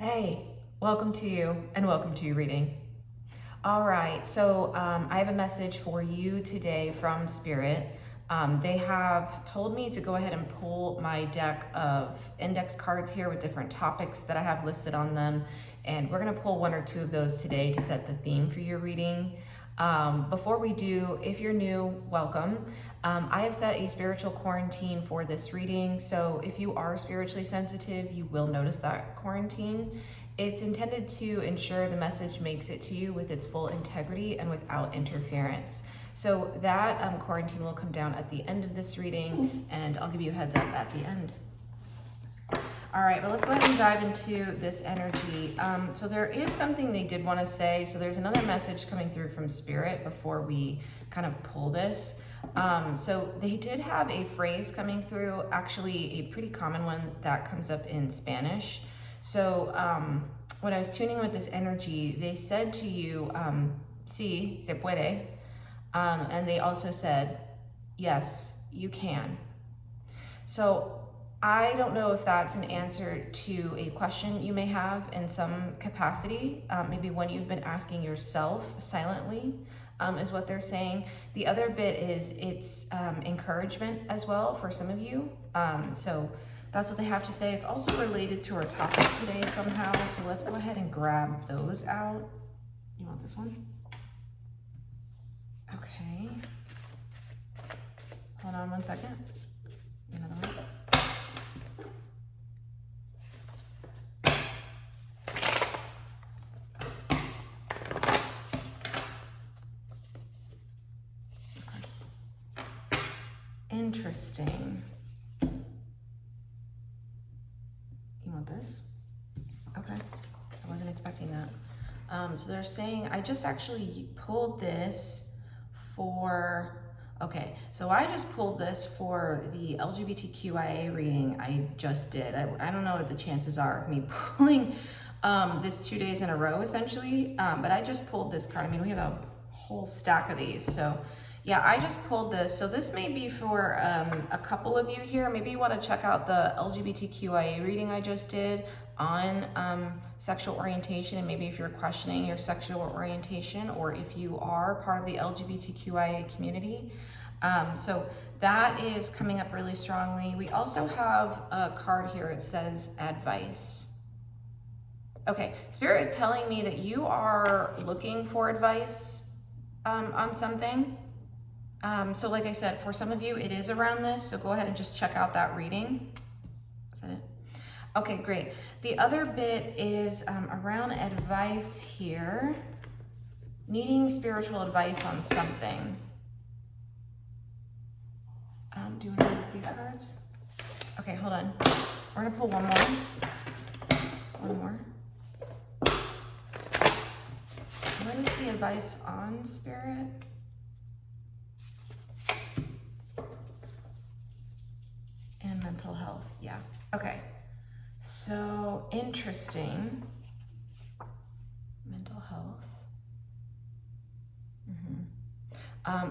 Hey, welcome to you and welcome to your reading. All right, so I have a message for you today from Spirit. They have told me to go ahead and pull my deck of index cards here with different topics that I have listed on them. And we're gonna pull one or two of those today to set the theme for your reading. Before we do, if you're new, welcome. I have set a spiritual quarantine for this reading, so if you are spiritually sensitive, you will notice that quarantine. It's intended to ensure the message makes it to you with its full integrity and without interference. So that quarantine will come down at the end of this reading, and I'll give you a heads up at the end. All right, well, let's go ahead and dive into this energy. So there is something they did want to say. So there's another message coming through from Spirit before we kind of pull this. So they did have a phrase coming through, actually a pretty common one that comes up in Spanish. So when I was tuning with this energy, they said to you, sí, se puede. And they also said, yes, you can. So I don't know if that's an answer to a question you may have in some capacity, maybe one you've been asking yourself silently, is what they're saying. The other bit is it's encouragement as well for some of you. So that's what they have to say. It's also related to our topic today somehow. So let's go ahead and grab those out. You want this one? Okay. Hold on one second. Another one. Interesting. You want this? Okay. I wasn't expecting that. So they're saying, I just actually pulled this for, okay, so I just pulled this for the LGBTQIA reading I just did. I don't know what the chances are of me pulling this 2 days in a row, essentially, but I just pulled this card. I mean, we have a whole stack of these, so yeah, I just pulled this. So this may be for a couple of you here. Maybe you want to check out the LGBTQIA reading I just did on sexual orientation, and maybe if you're questioning your sexual orientation or if you are part of the LGBTQIA community. So that is coming up really strongly. We also have a card here. It says advice. Okay, Spirit is telling me that you are looking for advice on something. So like I said, for some of you, it is around this, so go ahead and just check out that reading. Is that it? Okay, great. The other bit is around advice here, needing spiritual advice on something. Do you want to look these cards? Okay, hold on. We're gonna pull one more. One more. What is the advice on, Spirit? And mental health, yeah. Okay, so interesting. Mental health.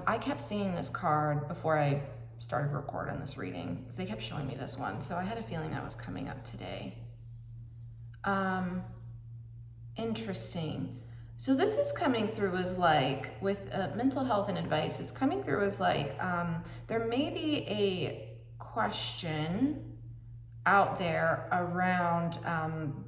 I kept seeing this card before I started recording this reading, because they kept showing me this one, so I had a feeling that was coming up today. Interesting. So this is coming through as like, with mental health and advice, it's coming through as like, there may be a question out there around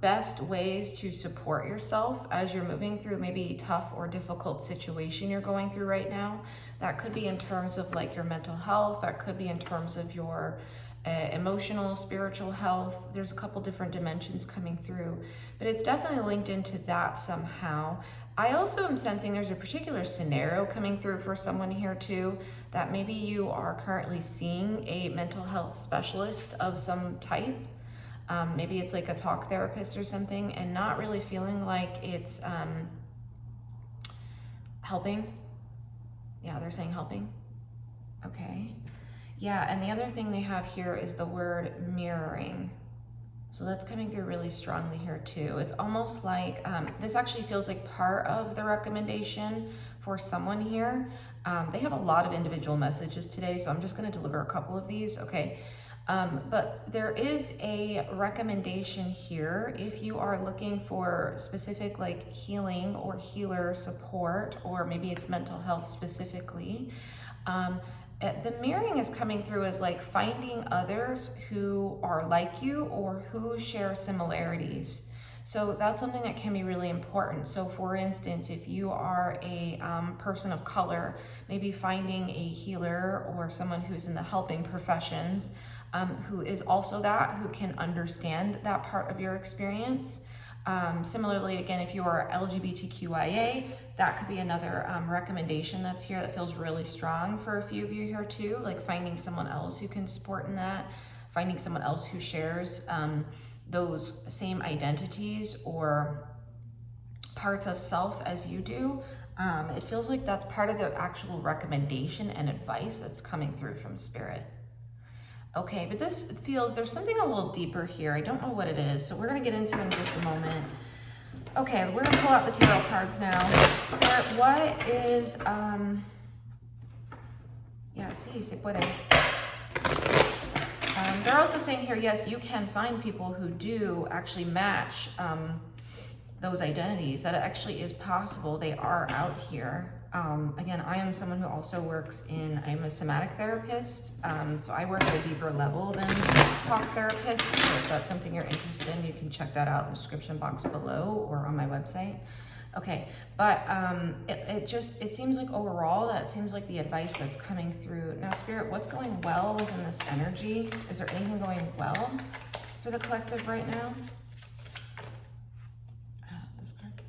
best ways to support yourself as you're moving through maybe tough or difficult situation you're going through right now. That could be in terms of like your mental health, that could be in terms of your emotional, spiritual health. There's a couple different dimensions coming through, but it's definitely linked into that somehow. I also am sensing there's a particular scenario coming through for someone here too, that maybe you are currently seeing a mental health specialist of some type. Maybe it's like a talk therapist or something, and not really feeling like it's helping. Yeah, they're saying helping. Okay. Yeah, and the other thing they have here is the word mirroring. So that's coming through really strongly here too. It's almost like, this actually feels like part of the recommendation for someone here. They have a lot of individual messages today, so I'm just gonna deliver a couple of these, okay? But there is a recommendation here if you are looking for specific like healing or healer support, or maybe it's mental health specifically. The mirroring is coming through as like finding others who are like you or who share similarities. So that's something that can be really important. So for instance, if you are a person of color, maybe finding a healer or someone who's in the helping professions, who is also that, who can understand that part of your experience. Similarly, again, if you are LGBTQIA, that could be another recommendation that's here that feels really strong for a few of you here too, like finding someone else who can support in that, finding someone else who shares those same identities or parts of self as you do. It feels like that's part of the actual recommendation and advice that's coming through from Spirit. Okay, but this feels, there's something a little deeper here. I don't know what it is, so we're gonna get into it in just a moment. Okay, we're gonna pull out the tarot cards now. Spirit, what is, yeah, sí, se puede. They're also saying here, yes, you can find people who do actually match those identities, that it actually is possible. They are out here. Again, I am someone who also works I'm a somatic therapist, so I work at a deeper level than talk therapists. So if that's something you're interested in, you can check that out in the description box below or on my website. Okay, but it seems like overall, that seems like the advice that's coming through. Now, Spirit, what's going well within this energy? Is there anything going well for the collective right now? This card.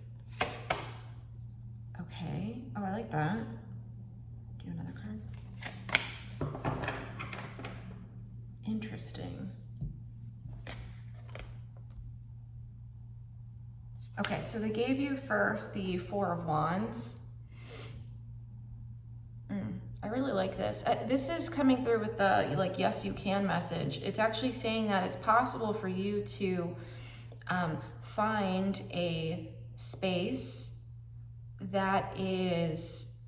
Okay, oh, I like that. Do another card. Interesting. Okay, so they gave you first the Four of Wands. I really like this. This is coming through with the like, yes, you can message. It's actually saying that it's possible for you to find a space that is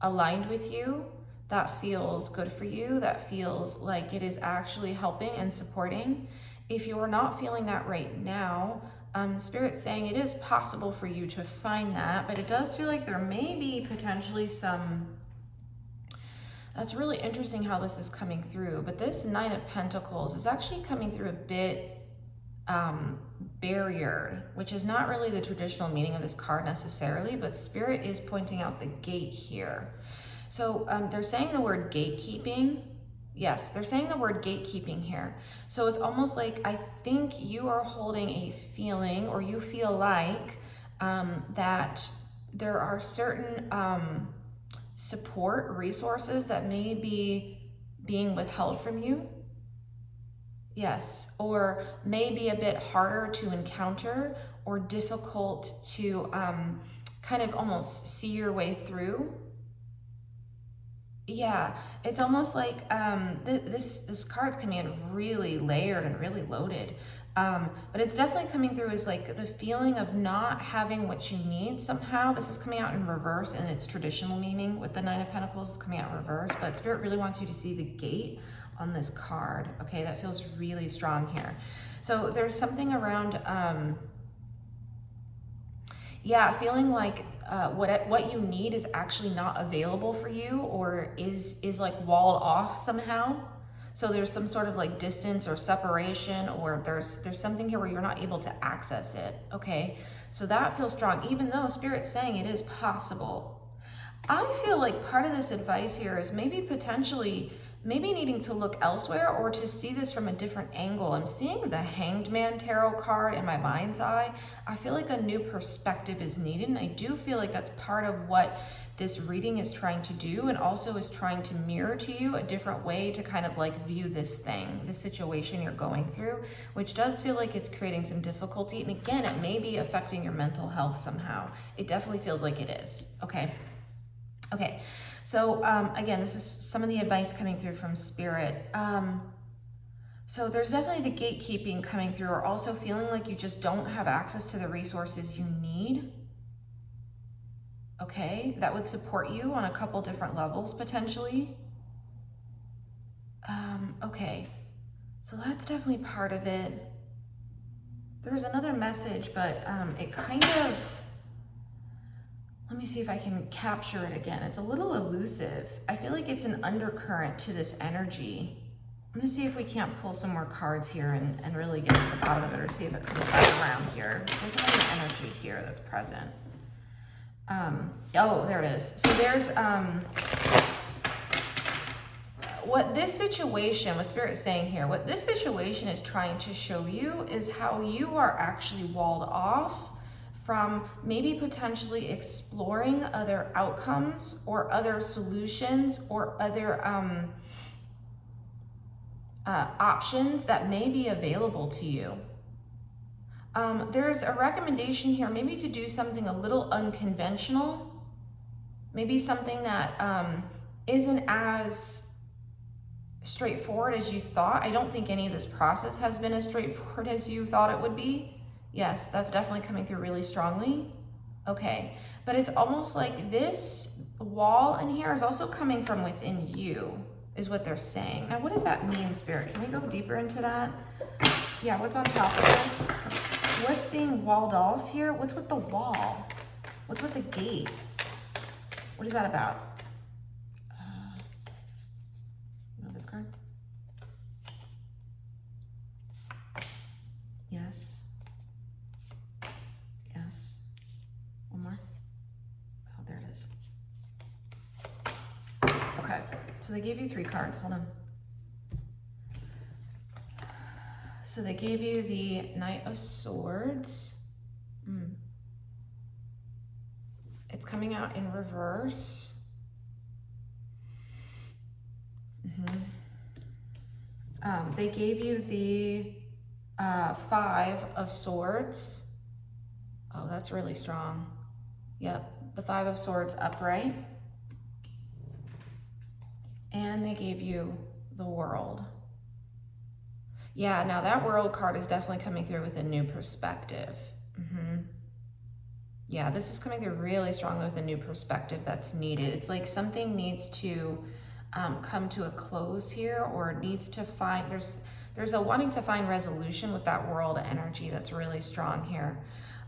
aligned with you, that feels good for you, that feels like it is actually helping and supporting. If you are not feeling that right now, Spirit's saying it is possible for you to find that, but it does feel like there may be potentially some, that's really interesting how this is coming through, but this Nine of Pentacles is actually coming through a bit barriered, which is not really the traditional meaning of this card necessarily, but Spirit is pointing out the gate here. So they're saying the word gatekeeping. Yes, they're saying the word gatekeeping here. So it's almost like, I think you are holding a feeling, or you feel like that there are certain support resources that may be being withheld from you. Yes, or may be a bit harder to encounter or difficult to kind of almost see your way through. Yeah, it's almost like this card's coming in really layered and really loaded. But it's definitely coming through as like the feeling of not having what you need somehow. This is coming out in reverse in its traditional meaning with the Nine of Pentacles is coming out in reverse, but Spirit really wants you to see the gate on this card. Okay, that feels really strong here. So there's something around, yeah, feeling like what you need is actually not available for you, or is like walled off somehow. So there's some sort of like distance or separation, or there's something here where you're not able to access it. Okay, so that feels strong, even though Spirit's saying it is possible. I feel like part of this advice here is maybe potentially needing to look elsewhere or to see this from a different angle. I'm seeing the Hanged Man tarot card in my mind's eye. I feel like a new perspective is needed, and I do feel like that's part of what this reading is trying to do, and also is trying to mirror to you a different way to kind of like view this thing, this situation you're going through, which does feel like it's creating some difficulty. And again, it may be affecting your mental health somehow. It definitely feels like it is. Okay. Okay. So again, this is some of the advice coming through from Spirit. So there's definitely the gatekeeping coming through, or also feeling like you just don't have access to the resources you need. Okay, that would support you on a couple different levels potentially. Okay, so that's definitely part of it. There was another message, but it kind of, let me see if I can capture it again. It's a little elusive. I feel like it's an undercurrent to this energy. I'm gonna see if we can't pull some more cards here and really get to the bottom of it, or see if it comes back around here. There's another energy here that's present. Oh, there it is. So there's, what this situation, what Spirit is saying here, what this situation is trying to show you is how you are actually walled off from maybe potentially exploring other outcomes or other solutions or other options that may be available to you. There's a recommendation here, maybe to do something a little unconventional, maybe something that isn't as straightforward as you thought. I don't think any of this process has been as straightforward as you thought it would be. Yes, that's definitely coming through really strongly. Okay, but it's almost like this wall in here is also coming from within you, is what they're saying. Now, what does that mean, Spirit? Can we go deeper into that? Yeah, what's on top of this? What's being walled off here? What's with the wall? What's with the gate? What is that about? This card? Yes. Yes. One more. Oh, there it is. Okay, so they gave you 3 cards. Hold on. So they gave you the Knight of Swords. It's coming out in reverse. They gave you the 5 of Swords. Oh, that's really strong. Yep, the 5 of Swords upright. And they gave you the World. Yeah, now that World card is definitely coming through with a new perspective. Yeah, this is coming through really strongly with a new perspective that's needed. It's like something needs to come to a close here, or needs to find, there's a wanting to find resolution with that World energy that's really strong here.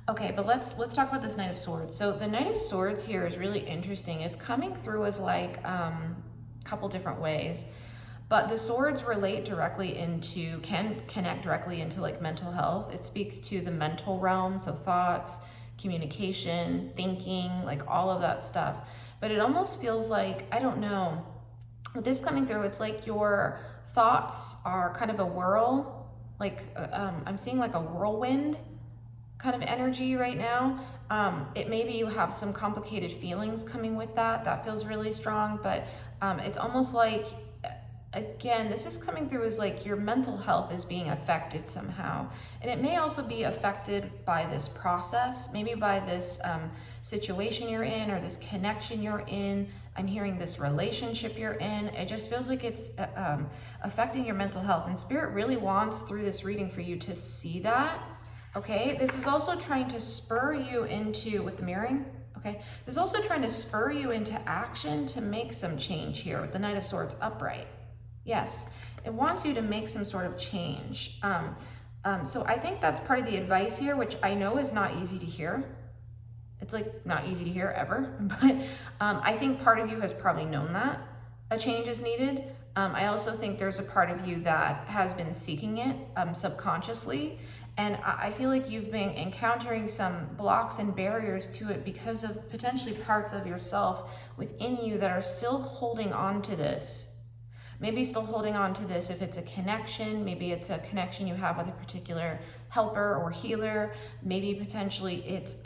Okay, but let's talk about this Knight of Swords. So the Knight of Swords here is really interesting. It's coming through as like a couple different ways, but the swords relate directly into, can connect directly into like mental health. It speaks to the mental realm, so thoughts, communication, thinking, like all of that stuff. But it almost feels like, I don't know, with this coming through, it's like your thoughts are kind of a whirl, like I'm seeing like a whirlwind kind of energy right now. It maybe you have some complicated feelings coming with that. That feels really strong, but it's almost like, again, this is coming through as like your mental health is being affected somehow. And it may also be affected by this process, maybe by this situation you're in, or this connection you're in. I'm hearing this relationship you're in. It just feels like it's affecting your mental health. And Spirit really wants through this reading for you to see that. Okay, this is also trying to spur you into, with the mirroring, okay, this is also trying to spur you into action to make some change here with the Knight of Swords upright. Yes, it wants you to make some sort of change. So I think that's part of the advice here, which I know is not easy to hear. It's like not easy to hear ever, but I think part of you has probably known that a change is needed. I also think there's a part of you that has been seeking it subconsciously. And I feel like you've been encountering some blocks and barriers to it because of potentially parts of yourself within you that are still holding on to this. Maybe still holding on to this if it's a connection, maybe it's a connection you have with a particular helper or healer, maybe potentially it's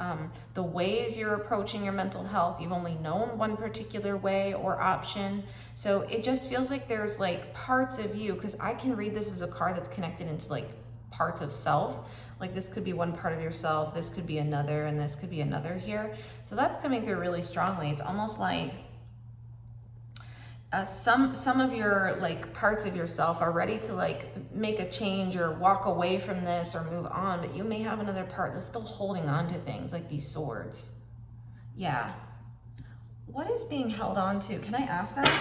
the ways you're approaching your mental health. You've only known one particular way or option. So it just feels like there's like parts of you, because I can read this as a card that's connected into like parts of self. Like this could be one part of yourself, this could be another, and this could be another here. So that's coming through really strongly. It's almost like some of your like parts of yourself are ready to like make a change or walk away from this or move on, but you may have another part that's still holding on to things like these swords. Yeah. What is being held on to? Can I ask that?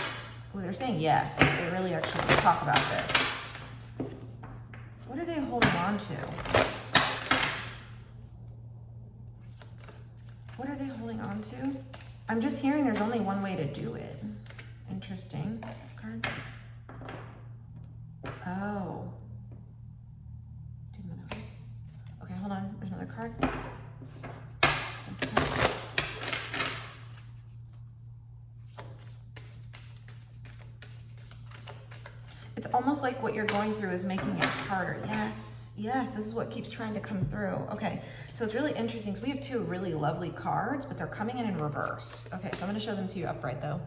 Well, they're saying yes. They really actually want to talk about this. What are they holding on to? What are they holding on to? I'm just hearing there's only one way to do it. Interesting. This card. Oh. Okay, hold on. There's another card. It's almost like what you're going through is making it harder. Yes, yes, this is what keeps trying to come through. Okay, so it's really interesting because we have two really lovely cards, but they're coming in reverse. Okay, so I'm going to show them to you upright though.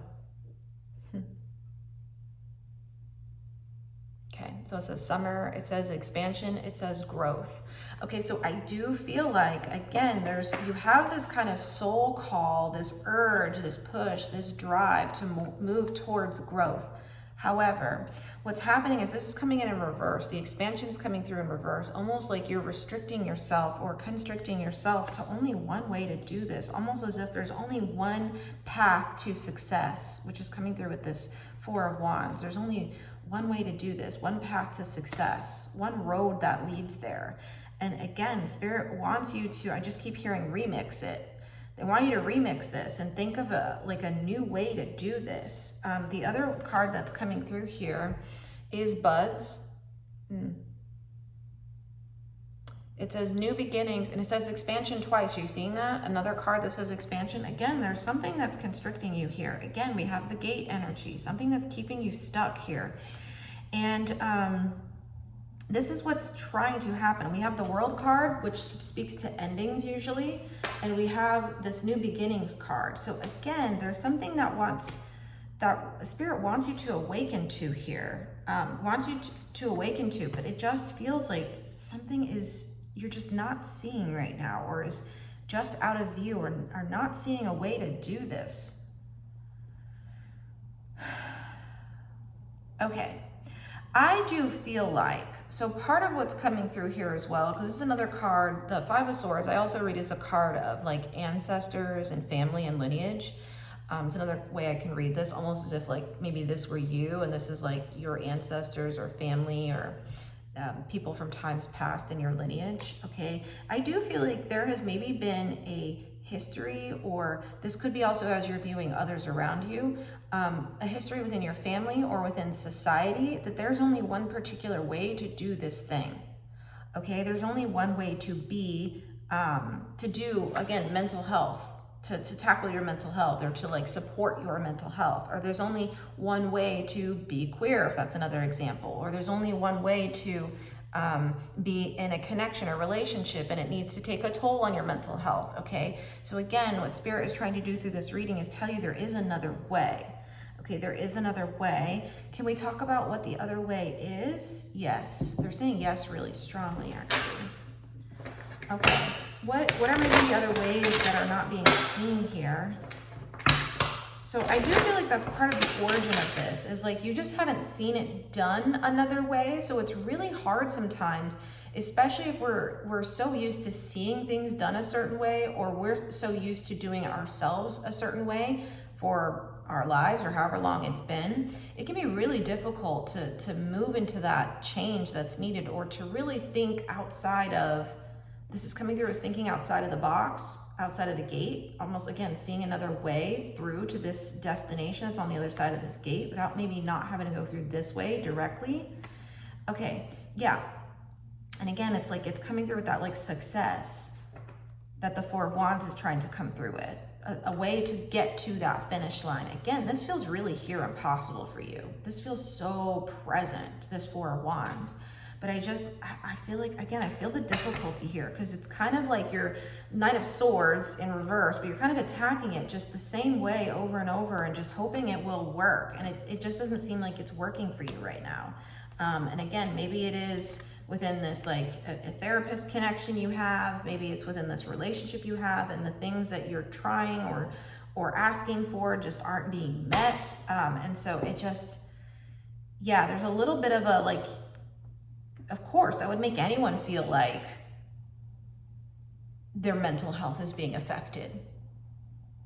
Okay, so it says summer, it says expansion, it says growth. Okay, so I do feel like, again, you have this kind of soul call, this urge, this push, this drive to move towards growth. However, what's happening is this is coming in reverse. The expansion's coming through in reverse, almost like you're restricting yourself or constricting yourself to only one way to do this, almost as if there's only one path to success, which is coming through with this Four of Wands. There's only one way to do this, one path to success, one road that leads there. And again, Spirit wants you to, I just keep hearing remix it. They want you to remix this and think of a new way to do this. The other card that's coming through here is buds. It says new beginnings, and it says expansion twice. Are you seeing that? Another card that says expansion. Again, there's something that's constricting you here. Again, we have the gate energy, something that's keeping you stuck here. And this is what's trying to happen. We have the World card, which speaks to endings usually, and we have this new beginnings card. So again, there's something that Spirit wants you to awaken to here, wants you to awaken to, but it just feels like something you're just not seeing right now, or is just out of view, or are not seeing a way to do this. Okay. I do feel like, so part of what's coming through here as well, because this is another card, the Five of Swords, I also read as a card of like ancestors and family and lineage. It's another way I can read this, almost as if like maybe this were you and this is like your ancestors or family or people from times past in your lineage, okay? I do feel like there has maybe been a history, or this could be also as you're viewing others around you, a history within your family or within society, that there's only one particular way to do this thing, okay? There's only one way to be, to do, again, mental health, to tackle your mental health, or to like support your mental health, or there's only one way to be queer, if that's another example, or there's only one way to be in a connection or relationship, and it needs to take a toll on your mental health, okay? So again, what Spirit is trying to do through this reading is tell you there is another way, okay? There is another way. Can we talk about what the other way is? Yes, they're saying yes really strongly, actually. Okay, what are maybe the other ways that are not being seen here? So I do feel like that's part of the origin of this, is like you just haven't seen it done another way. So it's really hard sometimes, especially if we're so used to seeing things done a certain way, or we're so used to doing it ourselves a certain way for our lives or however long it's been. It can be really difficult to move into that change that's needed, or to really think outside of, this is coming through as thinking outside of the box, outside of the gate, almost again, seeing another way through to this destination that's on the other side of this gate without maybe not having to go through this way directly. Okay, yeah. And again, it's like, it's coming through with that like success that the Four of Wands is trying to come through with, a way to get to that finish line. Again, this feels really here and possible for you. This feels so present, this Four of Wands. But I feel like, again, I feel the difficulty here, because it's kind of like your Knight of Swords in reverse, but you're kind of attacking it just the same way over and over and just hoping it will work. And it just doesn't seem like it's working for you right now. And again, maybe it is within this like a therapist connection you have, maybe it's within this relationship you have, and the things that you're trying or asking for just aren't being met. And so it just, yeah, there's a little bit of a like, of course, that would make anyone feel like their mental health is being affected.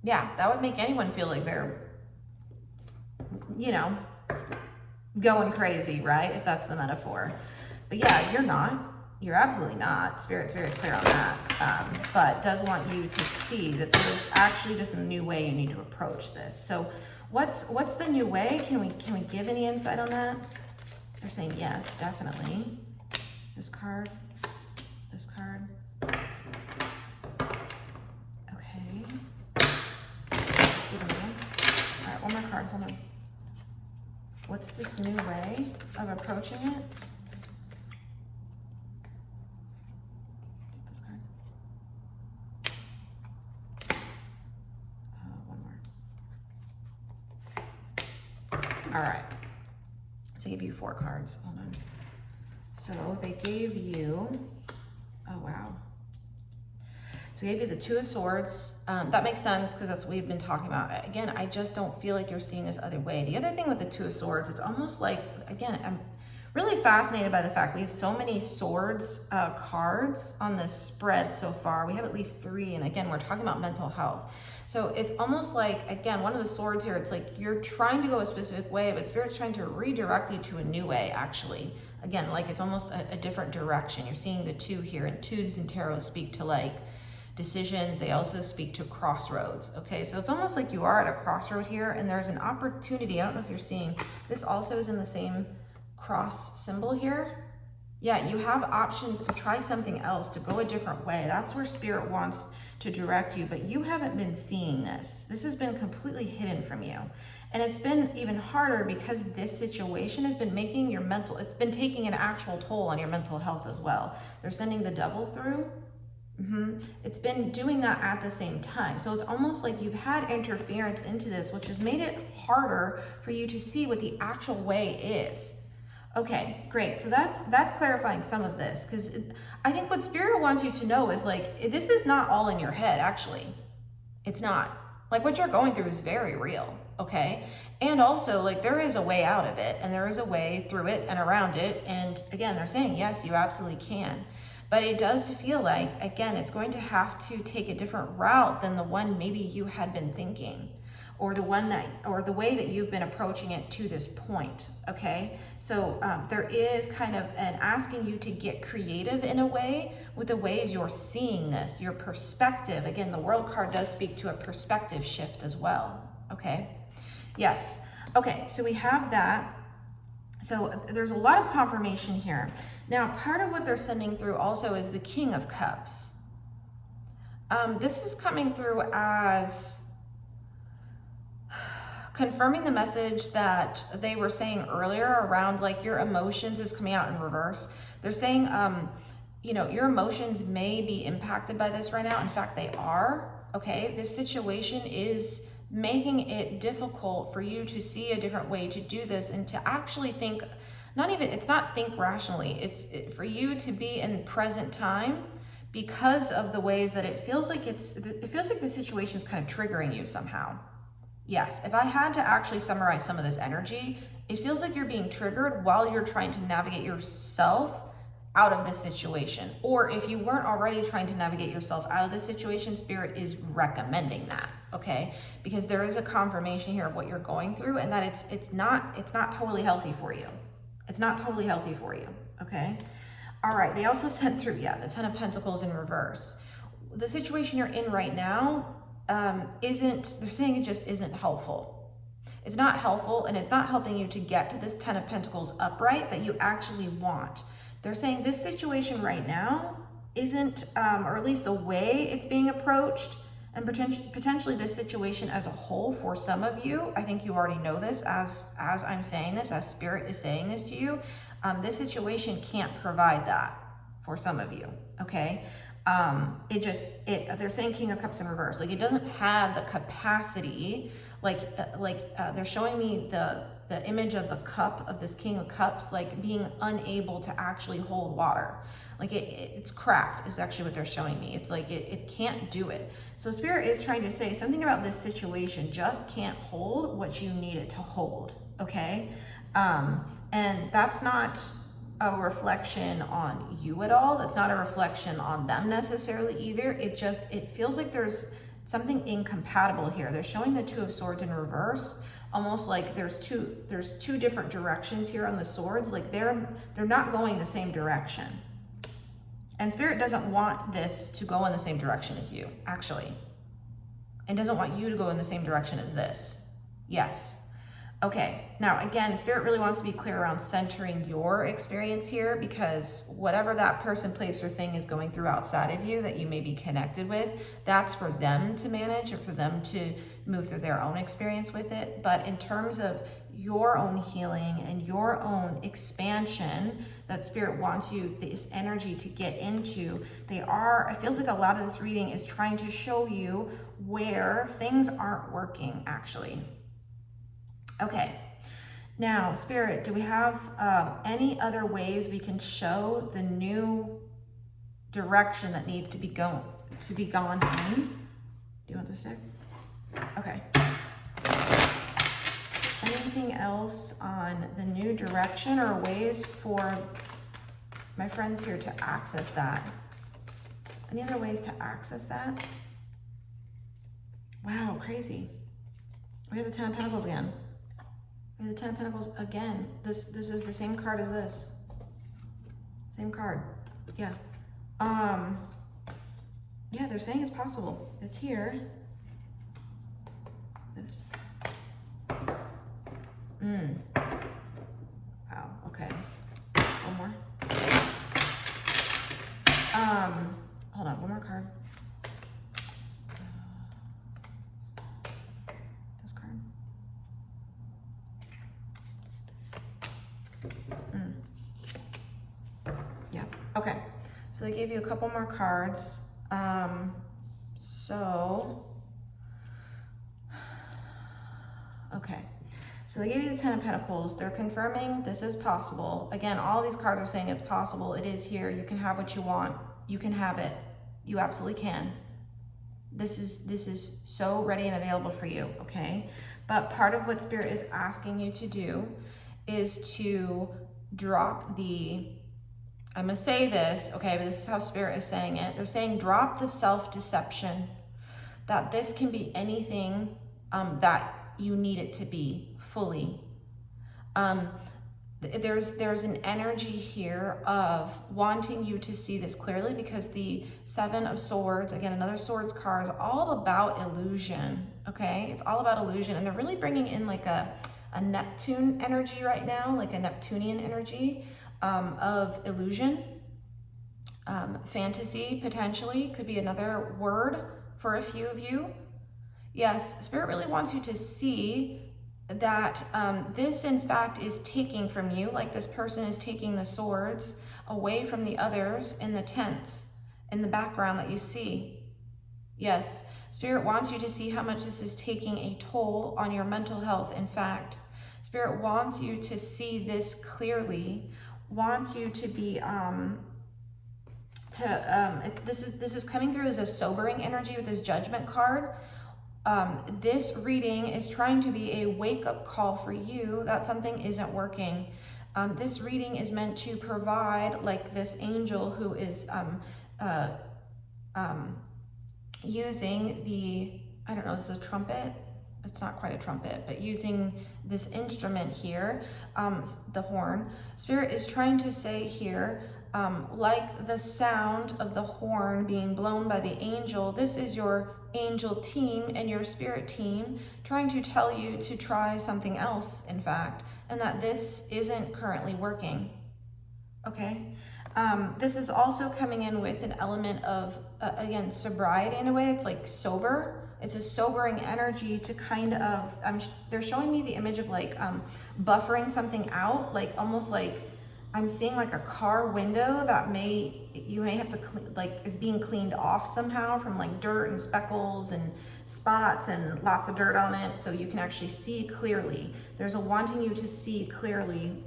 Yeah, that would make anyone feel like they're, you know, going crazy, right? If that's the metaphor. But yeah, you're not. You're absolutely not. Spirit's very clear on that, but does want you to see that there's actually just a new way you need to approach this. So what's the new way? Can we give any insight on that? They're saying yes, definitely. This card, this card. Okay. All right, one more card, hold on. What's this new way of approaching it? This card. One more. All right. So I gave you 4 cards. Hold on. So they gave you, oh wow. So they gave you the 2 of Swords. That makes sense because that's what we've been talking about. Again, I just don't feel like you're seeing this other way. The other thing with the 2 of Swords, it's almost like, again, I'm really fascinated by the fact we have so many Swords cards on this spread so far. We have at least 3, and again, we're talking about mental health. So it's almost like, again, one of the swords here, it's like you're trying to go a specific way, but Spirit's trying to redirect you to a new way, actually. Again, like it's almost a different direction. You're seeing the 2 here, and 2s in tarot speak to like decisions. They also speak to crossroads, okay? So it's almost like you are at a crossroad here, and there's an opportunity. I don't know if you're seeing, this also is in the same cross symbol here. Yeah, you have options to try something else, to go a different way. That's where Spirit wants to direct you, but you haven't been seeing this. This has been completely hidden from you. And it's been even harder because this situation has been making your mental, it's been taking an actual toll on your mental health as well. They're sending the devil through. It's been doing that at the same time. So it's almost like you've had interference into this, which has made it harder for you to see what the actual way is. Okay, great. So that's clarifying some of this, because I think what Spirit wants you to know is like, this is not all in your head, actually. It's not. Like what you're going through is very real, okay? And also like there is a way out of it, and there is a way through it and around it. And again, they're saying, yes, you absolutely can. But it does feel like, again, it's going to have to take a different route than the one maybe you had been thinking, or the one that, or the way that you've been approaching it to this point, okay? So there is kind of an asking you to get creative in a way with the ways you're seeing this, your perspective. Again, the World card does speak to a perspective shift as well, okay? Yes, okay, so we have that. So there's a lot of confirmation here. Now, part of what they're sending through also is the King of Cups. This is coming through as confirming the message that they were saying earlier around like your emotions is coming out in reverse. They're saying, you know, your emotions may be impacted by this right now. In fact, they are, okay? This situation is making it difficult for you to see a different way to do this and to actually think, it's not think rationally. It's for you to be in present time because of the ways that it feels like the situation's kind of triggering you somehow. Yes, if I had to actually summarize some of this energy, it feels like you're being triggered while you're trying to navigate yourself out of this situation. Or if you weren't already trying to navigate yourself out of this situation, Spirit is recommending that, okay? Because there is a confirmation here of what you're going through, and that it's not totally healthy for you. It's not totally healthy for you, okay? All right, they also sent through, the 10 of Pentacles in reverse. The situation you're in right now, they're saying it just isn't helpful. It's not helpful, and it's not helping you to get to this 10 of Pentacles upright that you actually want. They're saying this situation right now isn't, or at least the way it's being approached, and potentially this situation as a whole for some of you, I think you already know this as I'm saying this, as Spirit is saying this to you, this situation can't provide that for some of you, okay? They're saying King of Cups in reverse, like it doesn't have the capacity, they're showing me the image of the cup of this King of Cups, like being unable to actually hold water. Like it's cracked is actually what they're showing me. It's like it can't do it. So Spirit is trying to say something about this situation just can't hold what you need it to hold, okay? And that's not a reflection on you at all. That's not a reflection on them necessarily either. It feels like there's something incompatible here. They're showing the 2 of Swords in reverse, almost like there's two different directions here on the swords. Like they're not going the same direction. And Spirit doesn't want this to go in the same direction as you, actually. And doesn't want you to go in the same direction as this. Yes. Okay, now again, Spirit really wants to be clear around centering your experience here, because whatever that person, place, or thing is going through outside of you that you may be connected with, that's for them to manage or for them to move through their own experience with it. But in terms of your own healing and your own expansion that Spirit wants you, this energy to get into, it feels like a lot of this reading is trying to show you where things aren't working, actually. Okay, now Spirit, do we have any other ways we can show the new direction that needs to be gone in? Do you want this stick? Okay. Anything else on the new direction or ways for my friends here to access that? Any other ways to access that? Wow, crazy. We have the 10 of Pentacles again. We have the 10 of Pentacles again. This is the same card as this. Same card. Yeah. Yeah, they're saying it's possible. It's here. This. Wow, okay. One more. Hold on, one more card. This card. Yeah, okay. So they gave you a couple more cards. Okay. So they gave you the 10 of Pentacles. They're confirming this is possible. Again, all these cards are saying it's possible. It is here. You can have what you want. You can have it. You absolutely can. This is so ready and available for you, okay? But part of what Spirit is asking you to do is to drop the, I'm gonna say this, okay, but this is how Spirit is saying it. They're saying drop the self-deception, that this can be anything that you need it to be fully. There's an energy here of wanting you to see this clearly, because the 7 of Swords, again, another Swords card, is all about illusion, okay? It's all about illusion, and they're really bringing in like a Neptune energy right now, like a Neptunian energy of illusion. Fantasy, potentially, could be another word for a few of you. Yes, Spirit really wants you to see that this, in fact, is taking from you, like this person is taking the swords away from the others in the tents, in the background that you see. Yes, Spirit wants you to see how much this is taking a toll on your mental health. In fact, Spirit wants you to see this clearly, wants you to be, this is coming through as a sobering energy with this Judgment card. This reading is trying to be a wake-up call for you that something isn't working. This reading is meant to provide, like this angel who is using the, I don't know, this is a trumpet. It's not quite a trumpet, but using this instrument here, the horn. Spirit is trying to say here, like the sound of the horn being blown by the angel, this is your angel team and your spirit team trying to tell you to try something else, in fact, and that this isn't currently working. Okay? This is also coming in with an element of, again, sobriety in a way. It's like sober. It's a sobering energy to kind of, they're showing me the image of like buffering something out, like almost like I'm seeing like a car window that you may have to is being cleaned off somehow from like dirt and speckles and spots and lots of dirt on it, so you can actually see clearly. There's a wanting you to see clearly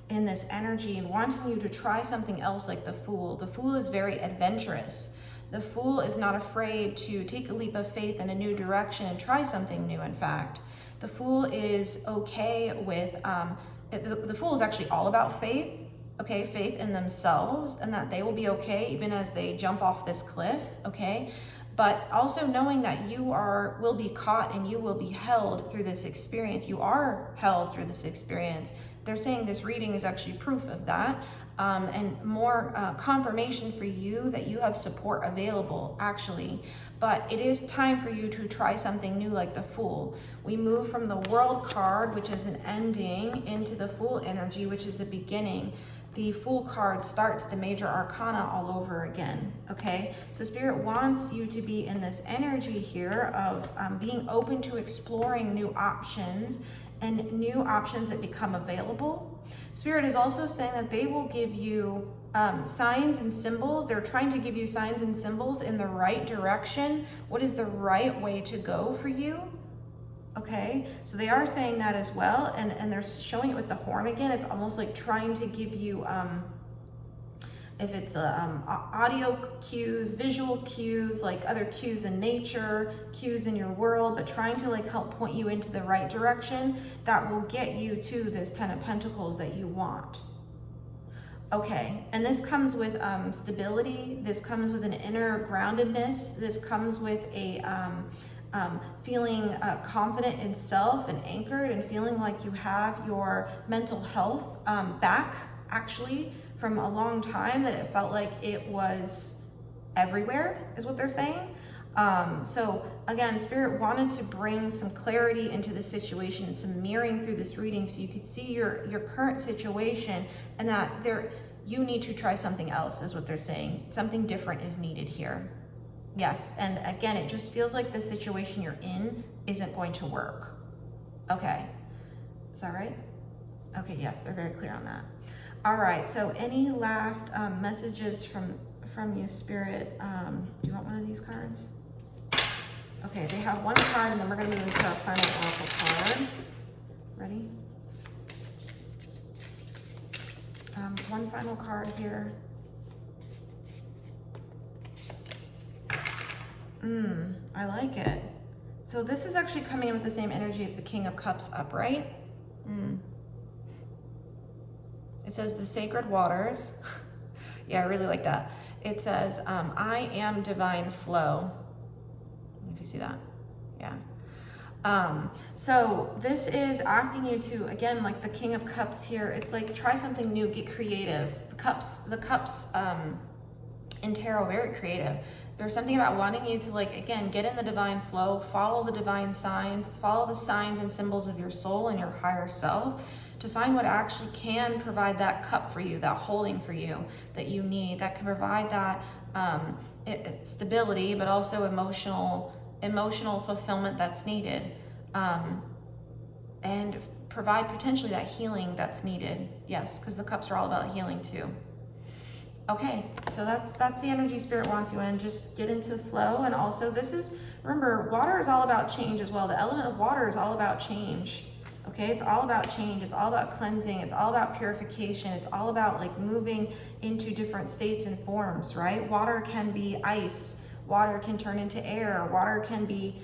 in this energy, and wanting you to try something else, like the Fool. The Fool is very adventurous. The Fool is not afraid to take a leap of faith in a new direction and try something new, in fact. The Fool is okay with, the Fool is actually all about faith, okay? Faith in themselves, and that they will be okay even as they jump off this cliff, okay? but also knowing that you will be caught and you will be held through this experience. You are held through this experience. They're saying this reading is actually proof of that, and more confirmation for you that you have support available, actually. But it is time for you to try something new, like the Fool. We move from the World card, which is an ending, into the Fool energy, which is a beginning. The Fool card starts the major arcana all over again, okay? So Spirit wants you to be in this energy here of being open to exploring new options and new options that become available. Spirit is also saying that they will give you signs and symbols. They're trying to give you signs and symbols in the right direction. What is the right way to go for you? Okay, so they are saying that as well, and they're showing it with the horn again. It's almost like trying to give you, if it's audio cues, visual cues, like other cues in nature, cues in your world, but trying to like help point you into the right direction that will get you to this Ten of Pentacles that you want. Okay, and this comes with stability. This comes with an inner groundedness. This comes with a feeling confident in self and anchored, and feeling like you have your mental health back, actually, from a long time, that it felt like it was everywhere, is what they're saying. So again, Spirit wanted to bring some clarity into the situation and some mirroring through this reading, so you could see your current situation, and that you need to try something else, is what they're saying. Something different is needed here. Yes, and again, it just feels like the situation you're in isn't going to work. Okay, is that right? Okay, yes, they're very clear on that. All right, so any last messages from you, Spirit? Do you want one of these cards? Okay, they have one card, and then we're gonna move into our final oracle card. Ready? One final card here. I like it. So this is actually coming in with the same energy of the King of Cups upright. It says the sacred waters. Yeah, I really like that. It says, I am divine flow. If you see that, yeah. So this is asking you to, again, like the King of Cups here, it's like try something new, get creative. The cups in tarot, very creative. There's something about wanting you to, like, again, get in the divine flow, follow the divine signs, follow the signs and symbols of your soul and your higher self, to find what actually can provide that cup for you, that holding for you that you need, that can provide that stability, but also emotional fulfillment that's needed, and provide potentially that healing that's needed. Yes, because the cups are all about healing too. Okay, so that's the energy Spirit wants you in. Just get into the flow. And also, this is, remember, water is all about change as well. The element of water is all about change. Okay, it's all about change. It's all about cleansing. It's all about purification. It's all about like moving into different states and forms, right? Water can be ice. Water can turn into air. Water can be,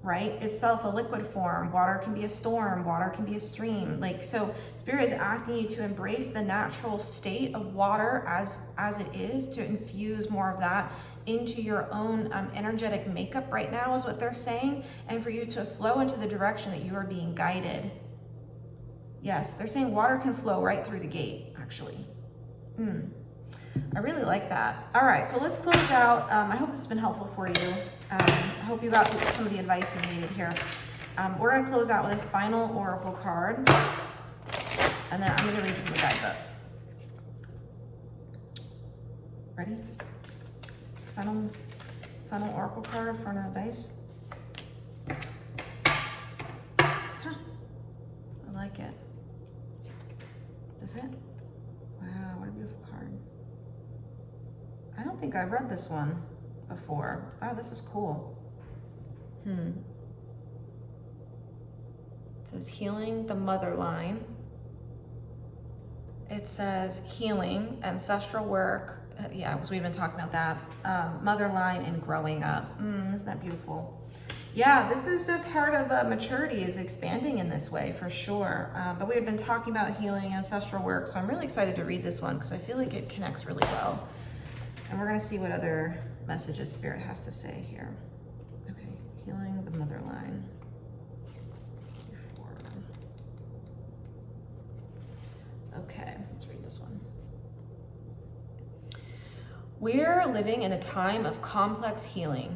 right, itself a liquid form. Water can be a storm. Water can be a stream. Like, so Spirit is asking you to embrace the natural state of water as it is, to infuse more of that into your own energetic makeup right now, is what they're saying, and for you to flow into the direction that you are being guided. Yes, they're saying water can flow right through the gate, actually. I really like that. All right, so let's close out. I hope this has been helpful for you. I hope you got some of the advice you needed here. We're going to close out with a final oracle card, and then I'm going to read from the guidebook. Ready? Final oracle card for an advice. Huh. I like it. Is it? Wow, what a beautiful card. I don't think I've read this one before. Wow, this is cool. It says healing the mother line. It says healing, ancestral work. Yeah, because we've been talking about that. Mother line and growing up. Isn't that beautiful? Yeah, this is a part of maturity, is expanding in this way, for sure. But we had been talking about healing, ancestral work, so I'm really excited to read this one because I feel like it connects really well. And we're going to see what other messages Spirit has to say here. Okay, healing the mother line. Okay, let's read this one. We're living in a time of complex healing,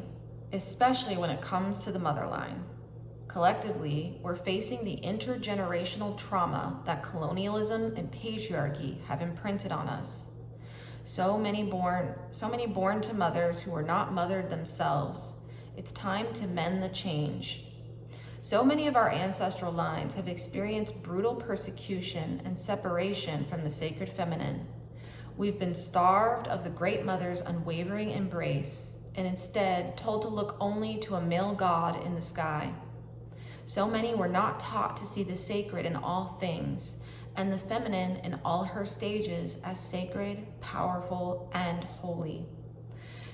especially when it comes to the mother line. Collectively, we're facing the intergenerational trauma that colonialism and patriarchy have imprinted on us. So many born to mothers who were not mothered themselves. It's time to mend the change. So many of our ancestral lines have experienced brutal persecution and separation from the sacred feminine. We've been starved of the Great Mother's unwavering embrace and instead told to look only to a male god in the sky. So many were not taught to see the sacred in all things and the feminine in all her stages as sacred, powerful, and holy.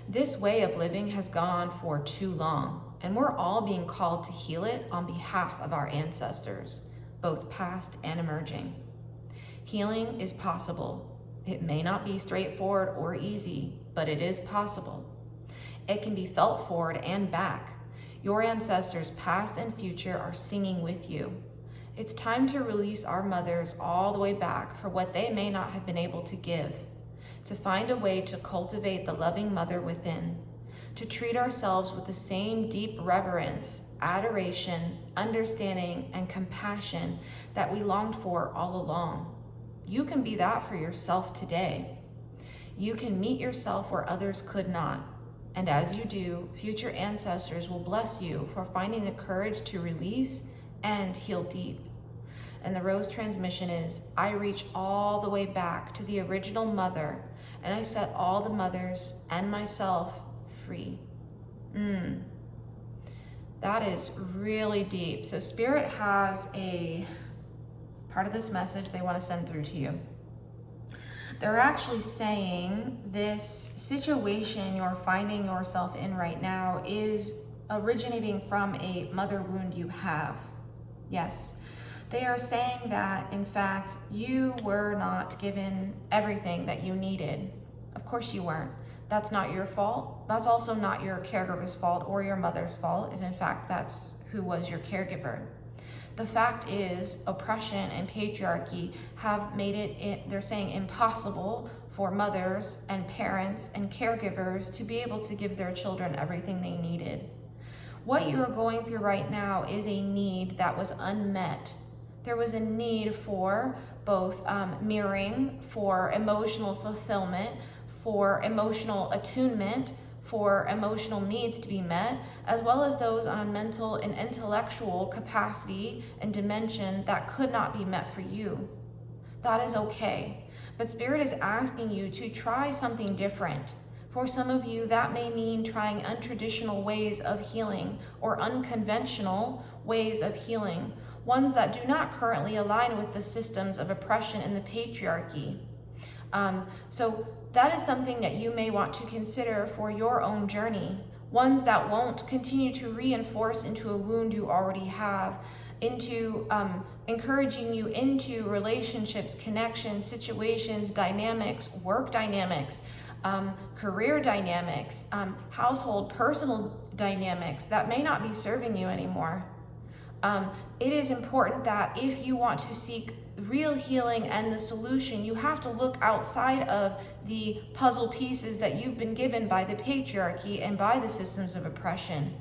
This way of living has gone on for too long, and we're all being called to heal it on behalf of our ancestors, both past and emerging. Healing is possible. It may not be straightforward or easy, but it is possible. It can be felt forward and back. Your ancestors, past and future, are singing with you. It's time to release our mothers all the way back for what they may not have been able to give, to find a way to cultivate the loving mother within, to treat ourselves with the same deep reverence, adoration, understanding, and compassion that we longed for all along. You can be that for yourself today. You can meet yourself where others could not. And as you do, future ancestors will bless you for finding the courage to release and heal deep. And the rose transmission is, I reach all the way back to the original mother, and I set all the mothers and myself free. That is really deep. So Spirit has a part of this message they want to send through to you. They're actually saying this situation you're finding yourself in right now is originating from a mother wound you have. Yes, they are saying that, in fact, you were not given everything that you needed. Of course you weren't. That's not your fault. That's also not your caregiver's fault or your mother's fault, if in fact that's who was your caregiver. The fact is, oppression and patriarchy have made it, they're saying, impossible for mothers and parents and caregivers to be able to give their children everything they needed. What you are going through right now is a need that was unmet. There was a need for both mirroring, for emotional fulfillment, for emotional attunement, for emotional needs to be met, as well as those on a mental and intellectual capacity and dimension that could not be met for you. That is okay. But Spirit is asking you to try something different. For some of you, that may mean trying untraditional ways of healing or unconventional ways of healing, ones that do not currently align with the systems of oppression and the patriarchy. So that is something that you may want to consider for your own journey, ones that won't continue to reinforce into a wound you already have, into encouraging you into relationships, connections, situations, dynamics, work dynamics, career dynamics, household, personal dynamics that may not be serving you anymore. It is important that if you want to seek real healing and the solution, you have to look outside of the puzzle pieces that you've been given by the patriarchy and by the systems of oppression.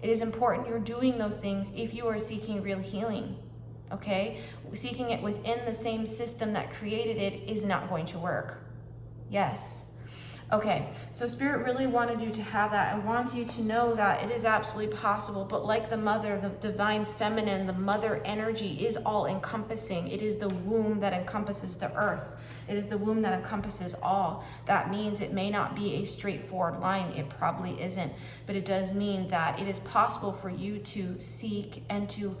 It is important you're doing those things if you are seeking real healing, okay? Seeking it within the same system that created it is not going to work. Yes. Okay, so Spirit really wanted you to have that and wants you to know that it is absolutely possible, but like the mother, the divine feminine, the mother energy is all encompassing. It is the womb that encompasses the earth. It is the womb that encompasses all. That means it may not be a straightforward line. It probably isn't, but it does mean that it is possible for you to seek and to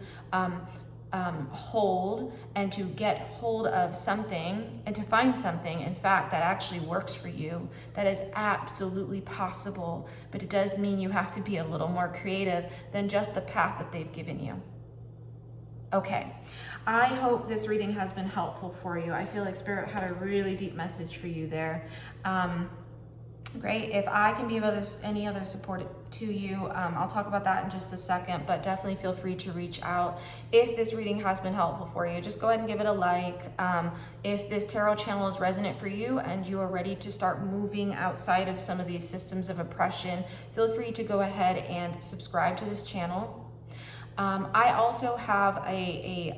hold and to get hold of something and to find something, in fact, that actually works for you. That is absolutely possible, but it does mean you have to be a little more creative than just the path that they've given you. Okay, I hope this reading has been helpful for you. I feel like Spirit had a really deep message for you there. Great. If I can be of any other support to you, I'll talk about that in just a second, but definitely feel free to reach out. If this reading has been helpful for you, just go ahead and give it a like. If this tarot channel is resonant for you and you are ready to start moving outside of some of these systems of oppression, feel free to go ahead and subscribe to this channel. I also have a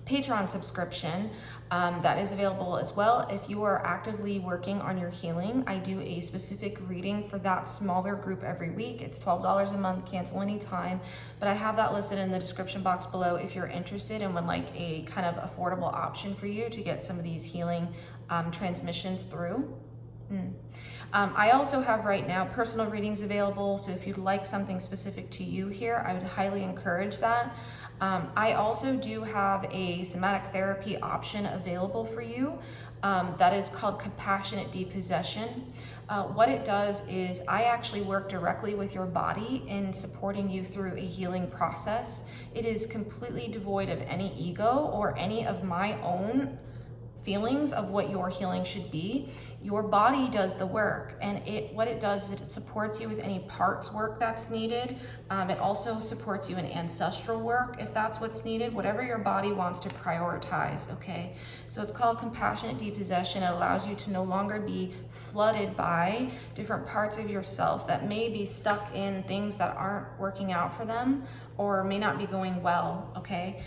Patreon subscription that is available as well. If you are actively working on your healing, I do a specific reading for that smaller group every week. It's $12 a month, cancel anytime, but I have that listed in the description box below if you're interested and would like a kind of affordable option for you to get some of these healing transmissions through. I also have right now personal readings available, so if you'd like something specific to you here, I would highly encourage that. I also do have a somatic therapy option available for you that is called compassionate depossession. What it does is I actually work directly with your body in supporting you through a healing process. It is completely devoid of any ego or any of my own feelings of what your healing should be. Your body does the work, and what it does is it supports you with any parts work that's needed. It also supports you in ancestral work if that's what's needed, whatever your body wants to prioritize, okay? So it's called compassionate depossession. It allows you to no longer be flooded by different parts of yourself that may be stuck in things that aren't working out for them or may not be going well, okay?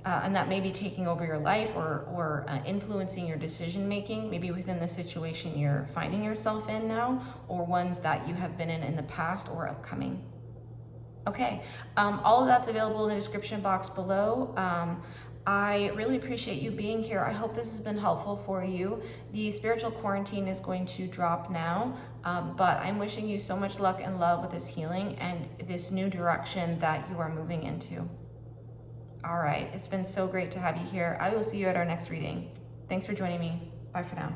And that may be taking over your life or influencing your decision making, maybe within the situation you're finding yourself in now, or ones that you have been in the past or upcoming. Okay, all of that's available in the description box below. I really appreciate you being here. I hope this has been helpful for you. The spiritual quarantine is going to drop now, but I'm wishing you so much luck and love with this healing and this new direction that you are moving into. All right, it's been so great to have you here. I will see you at our next reading. Thanks for joining me. Bye for now.